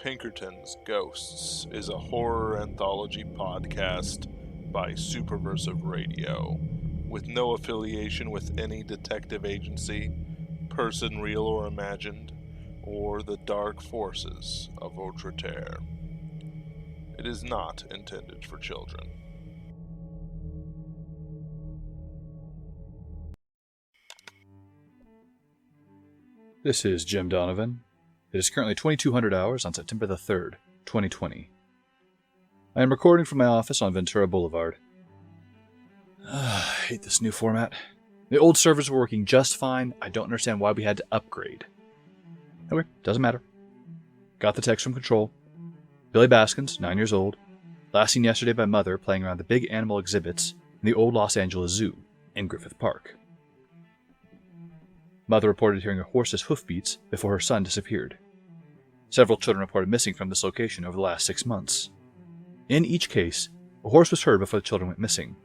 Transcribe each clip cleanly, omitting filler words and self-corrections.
Pinkerton's Ghosts is a horror anthology podcast by Superversive Radio, with no affiliation with any detective agency, person real or imagined, or the dark forces of Outre-Terre. It is not intended for children. This is Jim Donovan. It is currently 2200 hours on September the 3rd, 2020. I am recording from my office on Ventura Boulevard. I hate this new format. The old servers were working just fine. I don't understand why we had to upgrade. Anyway, doesn't matter. Got the text from Control. Billy Baskins, 9 years old. Last seen yesterday by Mother playing around the big animal exhibits in the old Los Angeles Zoo in Griffith Park. Mother reported hearing a horse's hoofbeats before her son disappeared. Several children reported missing from this location over the last 6 months. In each case, a horse was heard before the children went missing.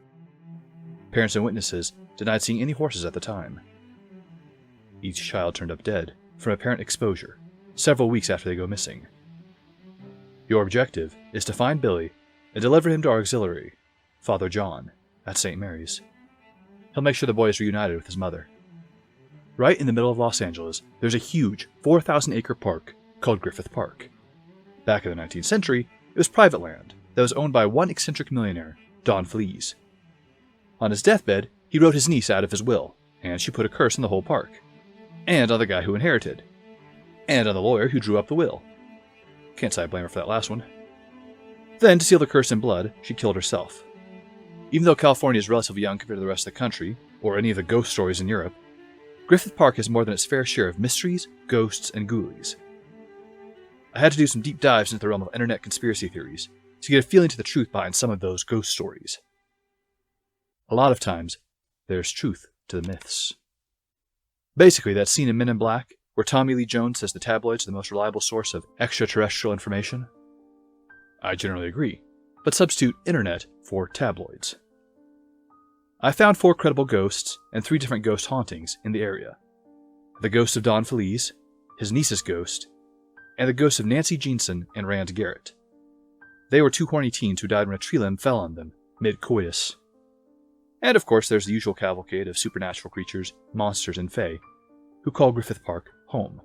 Parents and witnesses denied seeing any horses at the time. Each child turned up dead from apparent exposure several weeks after they go missing. Your objective is to find Billy and deliver him to our auxiliary, Father John, at St. Mary's. He'll make sure the boy is reunited with his mother. Right in the middle of Los Angeles, there's a huge 4,000-acre park called Griffith Park. Back in the 19th century, it was private land that was owned by one eccentric millionaire, Don Fleas. On his deathbed, he wrote his niece out of his will, and she put a curse on the whole park, and on the guy who inherited, and on the lawyer who drew up the will. Can't say I blame her for that last one. Then, to seal the curse in blood, she killed herself. Even though California is relatively young compared to the rest of the country, or any of the ghost stories in Europe, Griffith Park has more than its fair share of mysteries, ghosts, and ghoulies. I had to do some deep dives into the realm of internet conspiracy theories to get a feeling to the truth behind some of those ghost stories. A lot of times, there's truth to the myths. Basically, that scene in Men in Black where Tommy Lee Jones says the tabloids are the most reliable source of extraterrestrial information. I generally agree, but substitute internet for tabloids. I found 4 credible ghosts and 3 different ghost hauntings in the area. The ghost of Don Feliz, his niece's ghost, and the ghosts of Nancy Jeanson and Rand Garrett. They were 2 horny teens who died when a tree limb fell on them, mid-coitus. And of course there's the usual cavalcade of supernatural creatures, monsters, and fae, who call Griffith Park home.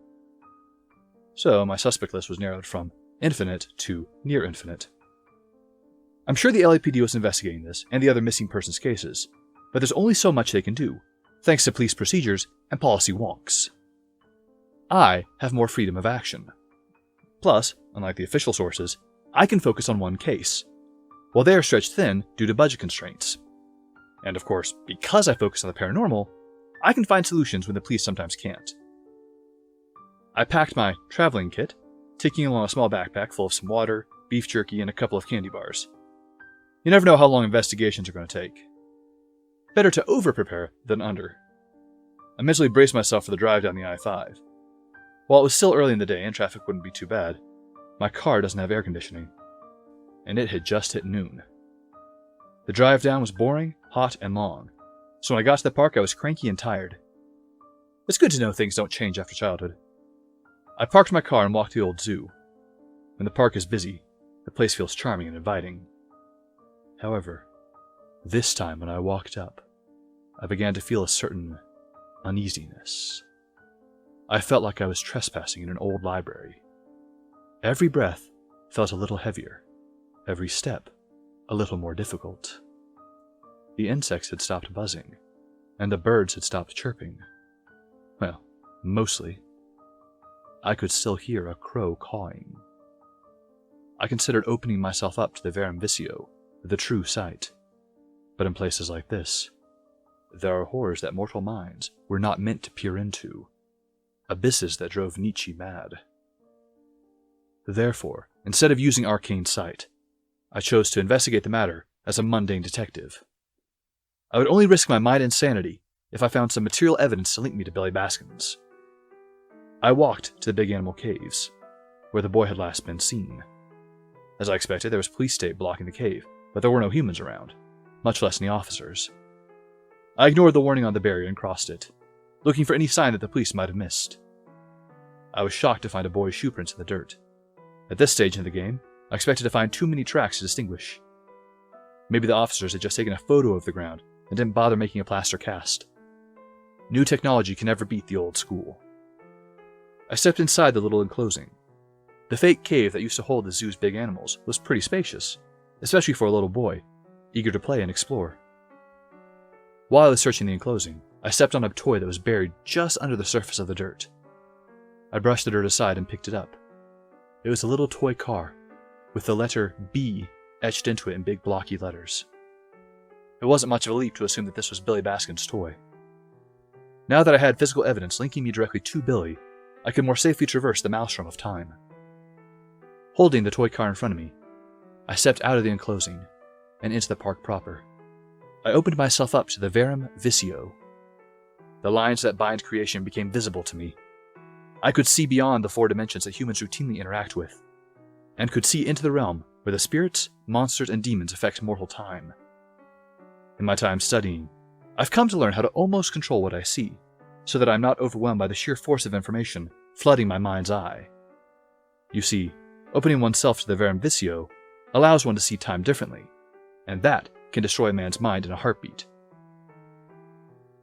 So my suspect list was narrowed from infinite to near infinite. I'm sure the LAPD was investigating this and the other missing persons cases, but there's only so much they can do, thanks to police procedures and policy wonks. I have more freedom of action. Plus, unlike the official sources, I can focus on one case, while they are stretched thin due to budget constraints. And of course, because I focus on the paranormal, I can find solutions when the police sometimes can't. I packed my traveling kit, taking along a small backpack full of some water, beef jerky, and a couple of candy bars. You never know how long investigations are going to take. Better to over-prepare than under. I mentally braced myself for the drive down the I-5. While it was still early in the day and traffic wouldn't be too bad, my car doesn't have air conditioning, and it had just hit noon. The drive down was boring, hot, and long, so when I got to the park I was cranky and tired. It's good to know things don't change after childhood. I parked my car and walked to the old zoo. When the park is busy, the place feels charming and inviting. However, this time when I walked up, I began to feel a certain uneasiness. I felt like I was trespassing in an old library. Every breath felt a little heavier, every step a little more difficult. The insects had stopped buzzing, and the birds had stopped chirping. Well, mostly. I could still hear a crow cawing. I considered opening myself up to the verum vicio, the true sight. But in places like this, there are horrors that mortal minds were not meant to peer into, abysses that drove Nietzsche mad. Therefore, instead of using arcane sight, I chose to investigate the matter as a mundane detective. I would only risk my mind and sanity if I found some material evidence to link me to Billy Baskins. I walked to the big animal caves, where the boy had last been seen. As I expected, there was police state blocking the cave, but there were no humans around, much less any officers. I ignored the warning on the barrier and crossed it, looking for any sign that the police might have missed. I was shocked to find a boy's shoe prints in the dirt, At this stage in the game, I expected to find too many tracks to distinguish. Maybe the officers had just taken a photo of the ground and didn't bother making a plaster cast. New technology can never beat the old school. I stepped inside the little enclosing. The fake cave that used to hold the zoo's big animals was pretty spacious, especially for a little boy, eager to play and explore. While I was searching the enclosing, I stepped on a toy that was buried just under the surface of the dirt. I brushed the dirt aside and picked it up. It was a little toy car, with the letter B etched into it in big blocky letters. It wasn't much of a leap to assume that this was Billy Baskin's toy. Now that I had physical evidence linking me directly to Billy, I could more safely traverse the maelstrom of time. Holding the toy car in front of me, I stepped out of the enclosing and into the park proper. I opened myself up to the verum vicio. The lines that bind creation became visible to me. I could see beyond the 4 dimensions that humans routinely interact with, and could see into the realm where the spirits, monsters, and demons affect mortal time. In my time studying, I've come to learn how to almost control what I see, so that I'm not overwhelmed by the sheer force of information flooding my mind's eye. You see, opening oneself to the verum vicio allows one to see time differently, and that can destroy a man's mind in a heartbeat.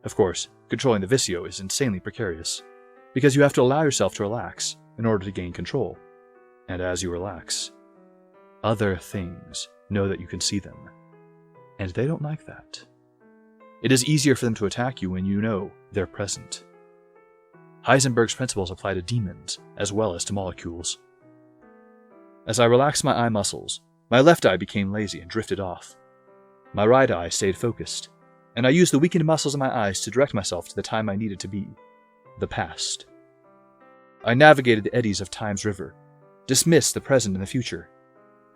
Of course, controlling the vicio is insanely precarious, because you have to allow yourself to relax in order to gain control. And as you relax, other things know that you can see them, and they don't like that. It is easier for them to attack you when you know they're present. Heisenberg's principles apply to demons as well as to molecules. As I relaxed my eye muscles, my left eye became lazy and drifted off. My right eye stayed focused, and I used the weakened muscles of my eyes to direct myself to the time I needed to be, the past. I navigated the eddies of time's river, dismissed the present and the future,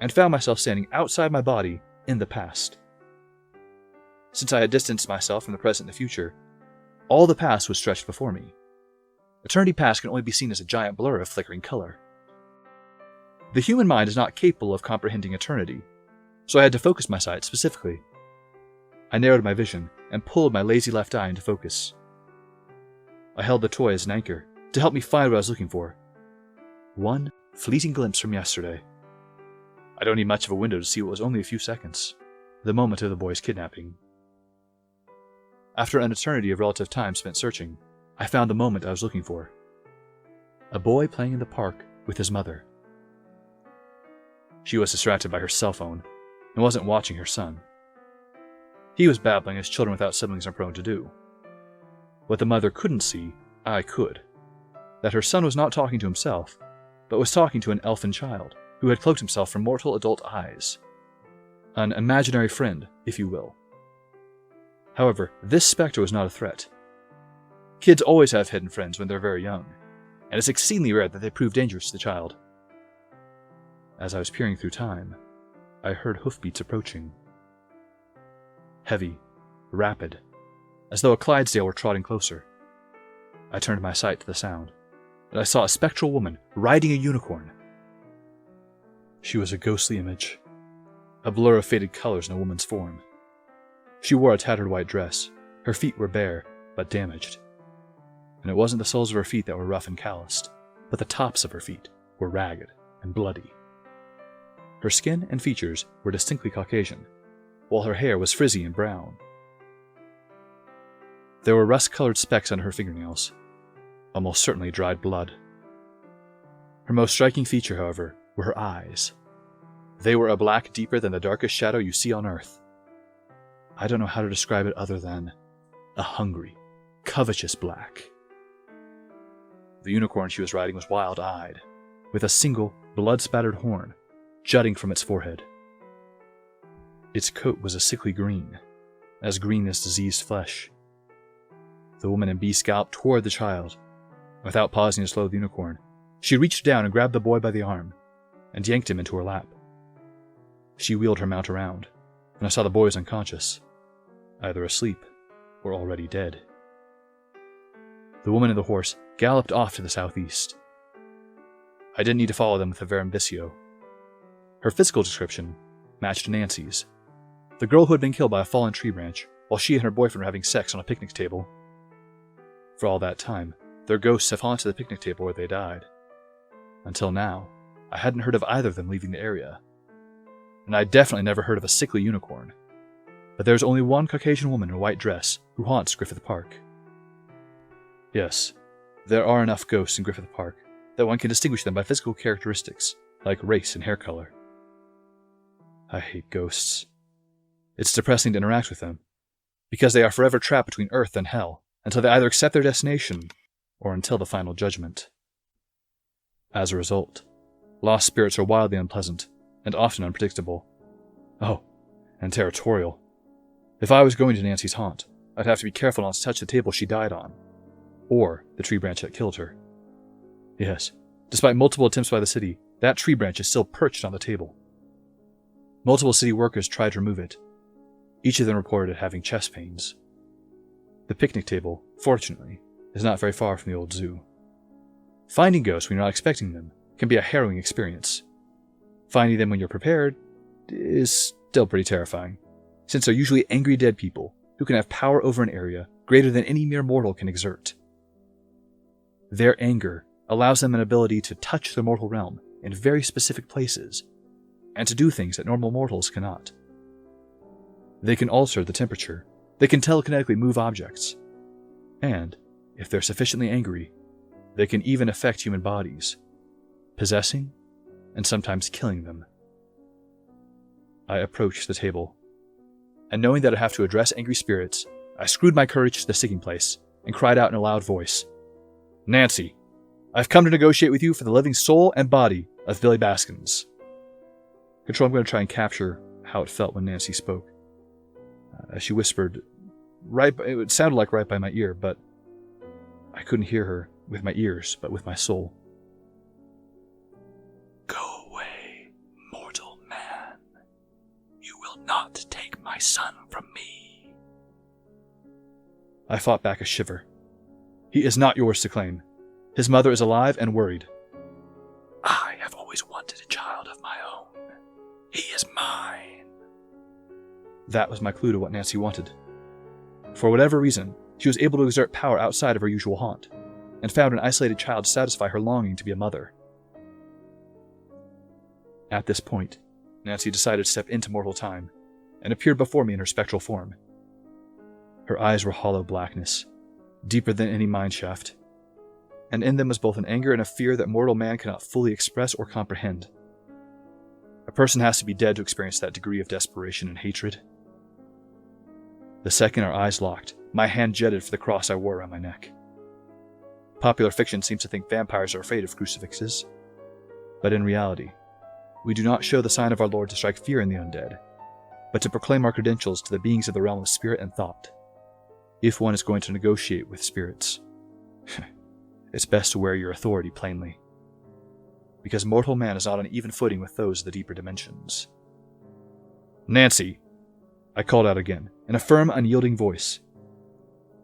and found myself standing outside my body in the past. Since I had distanced myself from the present and the future, all the past was stretched before me. Eternity past can only be seen as a giant blur of flickering color. The human mind is not capable of comprehending eternity, so I had to focus my sight specifically. I narrowed my vision and pulled my lazy left eye into focus. I held the toy as an anchor to help me find what I was looking for. One fleeting glimpse from yesterday. I don't need much of a window to see what was only a few seconds, the moment of the boy's kidnapping. After an eternity of relative time spent searching, I found the moment I was looking for. A boy playing in the park with his mother. She was distracted by her cell phone and wasn't watching her son. He was babbling as children without siblings are prone to do. What the mother couldn't see, I could. That her son was not talking to himself, but was talking to an elfin child who had cloaked himself from mortal adult eyes. An imaginary friend, if you will. However, this specter was not a threat. Kids always have hidden friends when they're very young, and it's exceedingly rare that they prove dangerous to the child. As I was peering through time, I heard hoofbeats approaching. Heavy, rapid, as though a Clydesdale were trotting closer. I turned my sight to the sound, and I saw a spectral woman riding a unicorn. She was a ghostly image, a blur of faded colors in a woman's form. She wore a tattered white dress, her feet were bare, but damaged. And it wasn't the soles of her feet that were rough and calloused, but the tops of her feet were ragged and bloody. Her skin and features were distinctly Caucasian, while her hair was frizzy and brown. There were rust-colored specks on her fingernails, almost certainly dried blood. Her most striking feature, however, were her eyes. They were a black deeper than the darkest shadow you see on Earth. I don't know how to describe it other than a hungry, covetous black. The unicorn she was riding was wild-eyed, with a single, blood-spattered horn jutting from its forehead. Its coat was a sickly green as diseased flesh. The woman in beast galloped toward the child. Without pausing to slow the unicorn, she reached down and grabbed the boy by the arm and yanked him into her lap. She wheeled her mount around, and I saw the boy was unconscious, either asleep or already dead. The woman and the horse galloped off to the southeast. I didn't need to follow them with a verum vicio. Her physical description matched Nancy's, the girl who had been killed by a fallen tree branch while she and her boyfriend were having sex on a picnic table. For all that time, their ghosts have haunted the picnic table where they died. Until now, I hadn't heard of either of them leaving the area. And I'd definitely never heard of a sickly unicorn. But there's only one Caucasian woman in a white dress who haunts Griffith Park. Yes, there are enough ghosts in Griffith Park that one can distinguish them by physical characteristics, like race and hair color. I hate ghosts. It's depressing to interact with them, because they are forever trapped between earth and hell, until they either accept their destination, or until the final judgment. As a result, lost spirits are wildly unpleasant, and often unpredictable. Oh, and territorial. If I was going to Nancy's haunt, I'd have to be careful not to touch the table she died on, or the tree branch that killed her. Yes, despite multiple attempts by the city, that tree branch is still perched on the table. Multiple city workers tried to remove it. Each of them reported having chest pains. The picnic table, fortunately, is not very far from the old zoo. Finding ghosts when you're not expecting them can be a harrowing experience. Finding them when you're prepared is still pretty terrifying, since they're usually angry dead people who can have power over an area greater than any mere mortal can exert. Their anger allows them an ability to touch the mortal realm in very specific places, and to do things that normal mortals cannot. They can alter the temperature, they can telekinetically move objects, and, if they're sufficiently angry, they can even affect human bodies, possessing and sometimes killing them. I approached the table, and knowing that I'd have to address angry spirits, I screwed my courage to the sticking place and cried out in a loud voice, "Nancy, I've come to negotiate with you for the living soul and body of Billy Baskins." Control, I'm going to try and capture how it felt when Nancy spoke. As she whispered, it sounded like right by my ear, but I couldn't hear her with my ears, but with my soul. "Go away, mortal man. You will not take my son from me." I fought back a shiver. "He is not yours to claim. His mother is alive and worried." "I have always wanted a child of my own. He is mine." That was my clue to what Nancy wanted. For whatever reason, she was able to exert power outside of her usual haunt, and found an isolated child to satisfy her longing to be a mother. At this point, Nancy decided to step into mortal time, and appeared before me in her spectral form. Her eyes were hollow blackness, deeper than any mine shaft, and in them was both an anger and a fear that mortal man cannot fully express or comprehend. A person has to be dead to experience that degree of desperation and hatred. The second our eyes locked, my hand jetted for the cross I wore around my neck. Popular fiction seems to think vampires are afraid of crucifixes, but in reality, we do not show the sign of our Lord to strike fear in the undead, but to proclaim our credentials to the beings of the realm of spirit and thought. If one is going to negotiate with spirits, it's best to wear your authority plainly, because mortal man is not on even footing with those of the deeper dimensions. "Nancy," I called out again, in a firm, unyielding voice.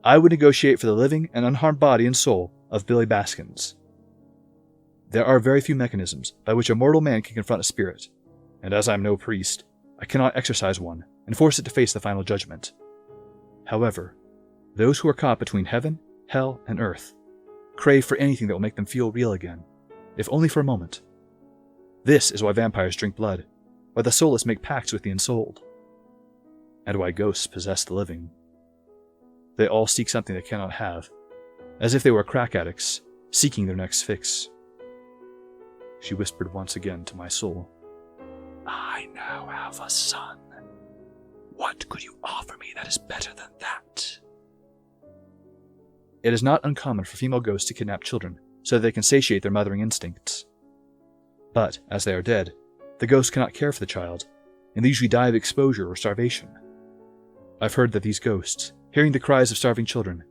"I would negotiate for the living and unharmed body and soul of Billy Baskins." There are very few mechanisms by which a mortal man can confront a spirit, and as I am no priest, I cannot exercise one and force it to face the final judgment. However, those who are caught between heaven, hell, and earth crave for anything that will make them feel real again, if only for a moment. This is why vampires drink blood, why the soulless make pacts with the ensouled, and why ghosts possess the living. They all seek something they cannot have, as if they were crack addicts, seeking their next fix. She whispered once again to my soul, "I now have a son. What could you offer me that is better than that?" It is not uncommon for female ghosts to kidnap children so that they can satiate their mothering instincts. But, as they are dead, the ghost cannot care for the child, and they usually die of exposure or starvation. I've heard that these ghosts, hearing the cries of starving children,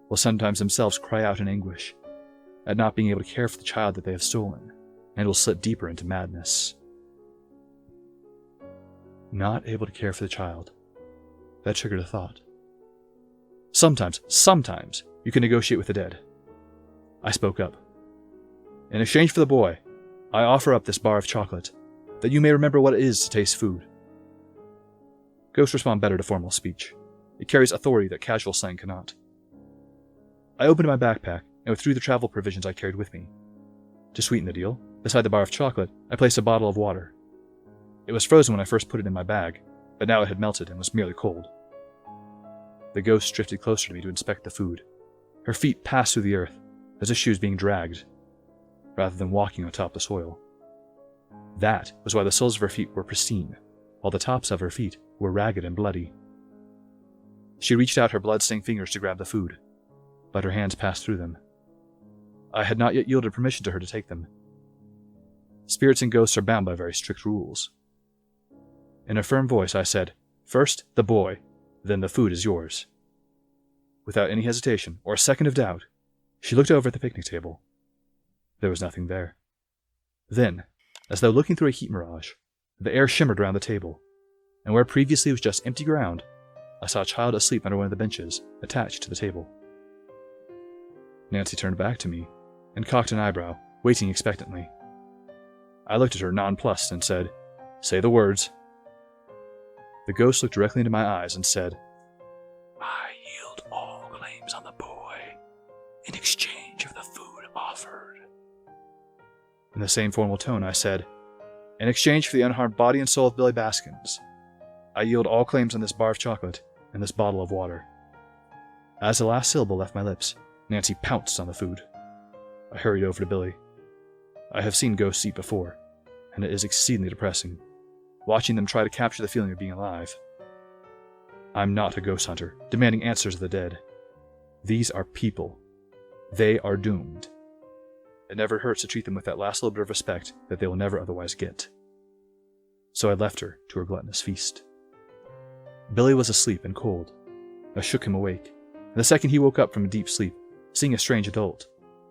will sometimes themselves cry out in anguish at not being able to care for the child that they have stolen, and will slip deeper into madness. Not able to care for the child. That triggered a thought. Sometimes, you can negotiate with the dead. I spoke up. "In exchange for the boy, I offer up this bar of chocolate, that you may remember what it is to taste food." Ghosts respond better to formal speech. It carries authority that casual slang cannot. I opened my backpack and withdrew the travel provisions I carried with me. To sweeten the deal, Beside the bar of chocolate, I placed a bottle of water. It was frozen when I first put it in my bag, but now it had melted and was merely cold. The ghost drifted closer to me to inspect the food. Her feet passed through the earth, as if she was being dragged, rather than walking on top of the soil. That was why the soles of her feet were pristine, while the tops of her feet were ragged and bloody. She reached out her blood-stained fingers to grab the food, but her hands passed through them. I had not yet yielded permission to her to take them. Spirits and ghosts are bound by very strict rules. In a firm voice, I said, "First, the boy, then the food is yours." Without any hesitation or a second of doubt, she looked over at the picnic table. There was nothing there. Then, as though looking through a heat mirage, the air shimmered around the table, and where previously was just empty ground, I saw a child asleep under one of the benches attached to the table. Nancy turned back to me and cocked an eyebrow, waiting expectantly. I looked at her nonplussed and said, "Say the words." The ghost looked directly into my eyes and said, "I yield all claims on the boy in exchange of the food offered." In the same formal tone, I said, "In exchange for the unharmed body and soul of Billy Baskins, I yield all claims on this bar of chocolate and this bottle of water." As the last syllable left my lips, Nancy pounced on the food. I hurried over to Billy. I have seen ghosts eat before, and it is exceedingly depressing, watching them try to capture the feeling of being alive. I'm not a ghost hunter, demanding answers of the dead. These are people. They are doomed. It never hurts to treat them with that last little bit of respect that they will never otherwise get. So I left her to her gluttonous feast. Billy was asleep and cold. I shook him awake, and the second he woke up from a deep sleep, seeing a strange adult,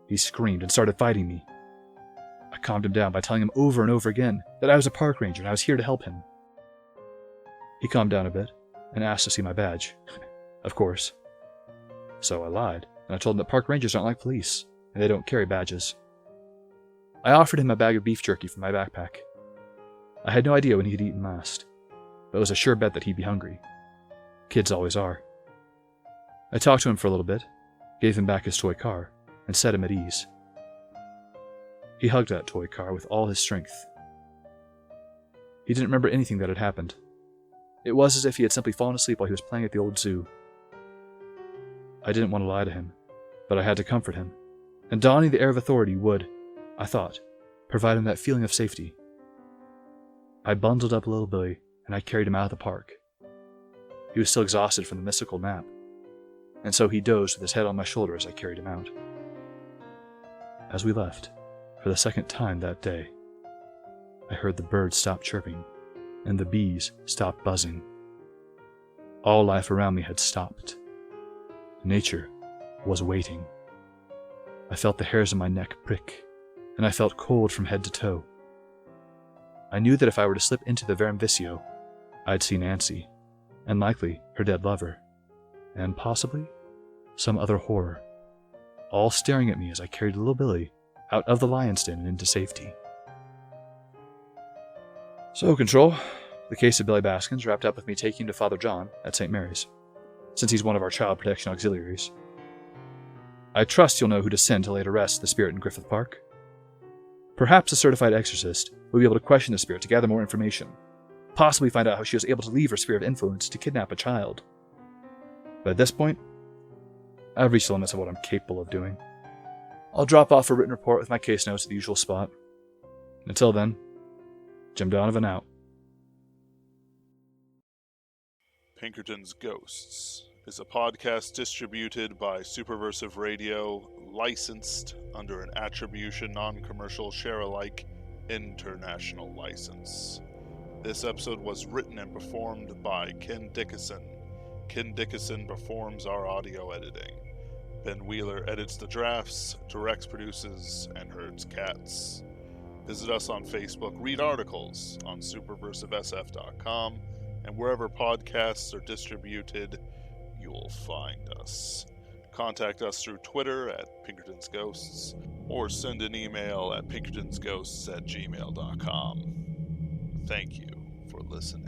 he screamed and started fighting me. I calmed him down by telling him over and over again that I was a park ranger and I was here to help him. He calmed down a bit and asked to see my badge. Of course. So I lied, and I told him that park rangers aren't like police, and they don't carry badges. I offered him a bag of beef jerky from my backpack. I had no idea when he had eaten last, but it was a sure bet that he'd be hungry. Kids always are. I talked to him for a little bit, gave him back his toy car, and set him at ease. He hugged that toy car with all his strength. He didn't remember anything that had happened. It was as if he had simply fallen asleep while he was playing at the old zoo. I didn't want to lie to him, but I had to comfort him, and donning the air of authority would, I thought, provide him that feeling of safety. I bundled up little Billy, and I carried him out of the park. He was still exhausted from the mystical nap, and so he dozed with his head on my shoulder as I carried him out. As we left, for the second time that day, I heard the birds stop chirping, and the bees stop buzzing. All life around me had stopped. Nature was waiting. I felt the hairs on my neck prick, and I felt cold from head to toe. I knew that if I were to slip into the Verum-Vicio, I'd see Nancy, and likely her dead lover, and possibly some other horror, all staring at me as I carried little Billy out of the lion's den and into safety. So, Control, the case of Billy Baskins wrapped up with me taking him to Father John at St. Mary's, since he's one of our child protection auxiliaries. I trust you'll know who to send to lay to rest the spirit in Griffith Park. Perhaps a certified exorcist will be able to question the spirit to gather more information, possibly find out how she was able to leave her sphere of influence to kidnap a child. But at this point, I've reached the limits of what I'm capable of doing. I'll drop off a written report with my case notes at the usual spot. Until then, Jim Donovan out. Pinkerton's Ghosts is a podcast distributed by Superversive Radio, licensed under an Attribution Non-Commercial Share-alike International License. This episode was written and performed by Ken Dickinson. Ken Dickinson performs our audio editing. Ben Wheeler edits the drafts, directs, produces, and herds cats. Visit us on Facebook, read articles on superversivesf.com, and wherever podcasts are distributed, you will find us. Contact us through Twitter at Pinkerton's Ghosts, or send an email at pinkertonsghosts@gmail.com. Thank you for listening.